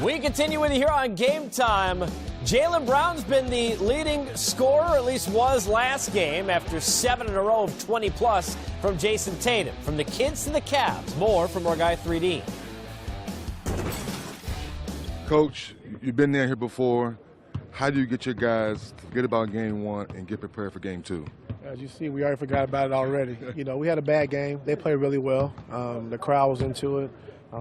We continue with you here on Game Time. Jaylen Brown's been the leading scorer, or at least was last game, after 7 in a row of 20-plus from Jason Tatum. From the kids to the Cavs, more from our guy 3D. Coach, you've been there here before. How do you get your guys to forget about game one and get prepared for game two? As you see, we already forgot about it already. You know, we had a bad game. They played really well. The crowd was into it.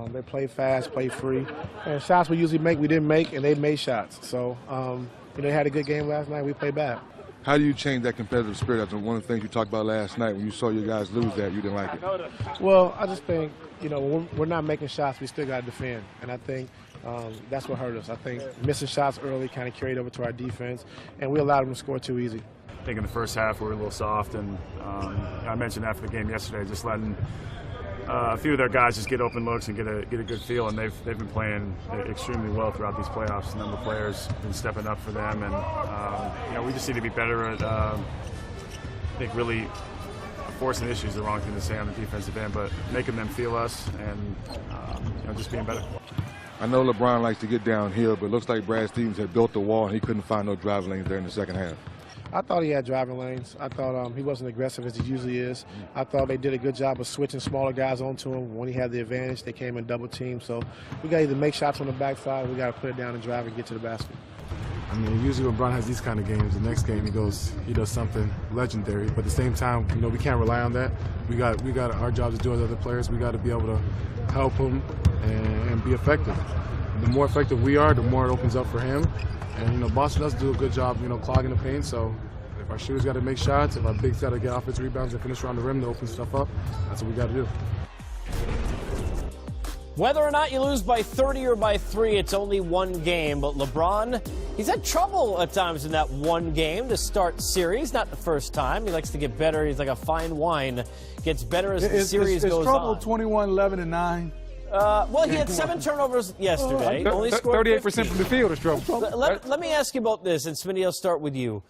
They played fast, played free. And shots we usually make, we didn't make, and they made shots. So, you know, they had a good game last night. We played bad. How do you change that competitive spirit? That's one of the things you talked about last night when you saw your guys lose that. You didn't like it. Well, I just think, you know, when we're not making shots, we still got to defend. And I think that's what hurt us. I think missing shots early kind of carried over to our defense, and we allowed them to score too easy. I think in the first half we were a little soft, and I mentioned after the game yesterday, just letting a few of their guys just get open looks and get a good feel, and they've been playing extremely well throughout these playoffs. A number of players have been stepping up for them, and you know, we just need to be better at I think really forcing issues is the wrong thing to say on the defensive end, but making them feel us and you know, just being better. I know LeBron likes to get downhill, but it looks like Brad Stevens had built the wall and he couldn't find no driving lanes there in the second half. I thought he had driving lanes. I thought he wasn't aggressive as he usually is. I thought they did a good job of switching smaller guys onto him. When he had the advantage, they came in double team. So we got to either make shots on the backside, or we got to put it down and drive and get to the basket. I mean, usually when LeBron has these kind of games, the next game he does something legendary. But at the same time, you know, we can't rely on that. We got our job to do as other players. We got to be able to help him and be effective. The more effective we are, the more it opens up for him. And, you know, Boston does do a good job, you know, clogging the paint. So if our shooters got to make shots, if our bigs got to get offensive rebounds and finish around the rim to open stuff up, that's what we got to do. Whether or not you lose by 30 or by 3, it's only one game. But LeBron, he's had trouble at times in that one game to start series. Not the first time. He likes to get better. He's like a fine wine. Gets better as the series goes on. Is trouble 21-11-9? Well, he had 7 turnovers yesterday. Only scored 38% from the field is trouble. Let me ask you about this, and Smitty, I'll start with you.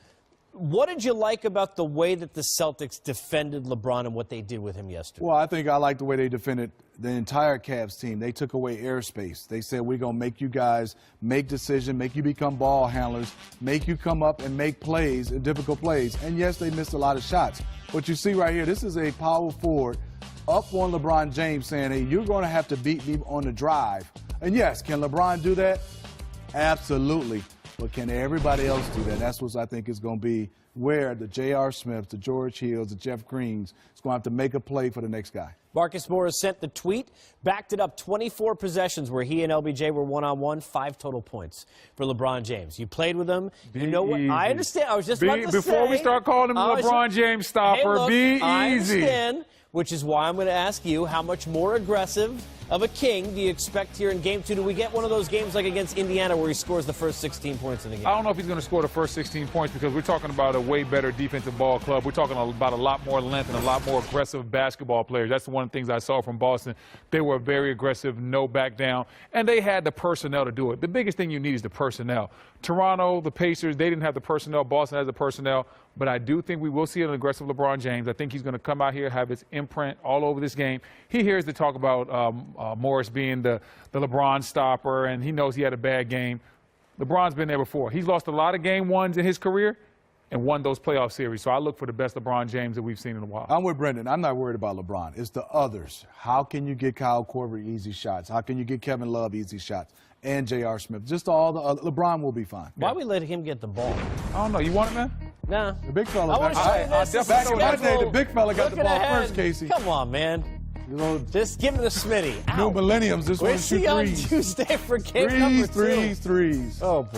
What did you like about the way that the Celtics defended LeBron and what they did with him yesterday? Well, I think I like the way they defended the entire Cavs team. They took away airspace. They said, we're going to make you guys make decisions, make you become ball handlers, make you come up and make plays, and difficult plays. And, yes, they missed a lot of shots. But you see right here, this is a power forward up on LeBron James saying, hey, you're going to have to beat me on the drive. And, yes, can LeBron do that? Absolutely. But can everybody else do that? That's what I think is going to be where the J.R. Smiths, the George Hills, the Jeff Greens is going to have to make a play for the next guy. Marcus Morris sent the tweet, backed it up 24 possessions where he and LBJ were one-on-one, 5 total points for LeBron James. You played with him. You know what? I understand. I was just about to say. Before we start calling him LeBron James stopper, look, be easy. I understand, which is why I'm going to ask you, how much more aggressive of a king do you expect here in Game 2? Do we get one of those games like against Indiana where he scores the first 16 points in the game? I don't know if he's going to score the first 16 points because we're talking about a way better defensive ball club. We're talking about a lot more length and a lot more aggressive basketball players. That's one of the things I saw from Boston. They were very aggressive, no back down, and they had the personnel to do it. The biggest thing you need is the personnel. Toronto, the Pacers, they didn't have the personnel. Boston has the personnel. But I do think we will see an aggressive LeBron James. I think he's going to come out here, have his imprint all over this game. He hears the talk about Morris being the LeBron stopper, and he knows he had a bad game. LeBron's been there before. He's lost a lot of game ones in his career and won those playoff series. So I look for the best LeBron James that we've seen in a while. I'm with Brendan. I'm not worried about LeBron. It's the others. How can you get Kyle Korver easy shots? How can you get Kevin Love easy shots? And J.R. Smith. Just all the other. LeBron will be fine. Why we let him get the ball? I don't know. You want it, man? Nah. The big fella. Back in my day, the big fella got the ball first, Casey. Come on, man. You know, just give it to Smitty. New millenniums. This one shoot threes. On Tuesday for game number 2. Threes. Oh, boy.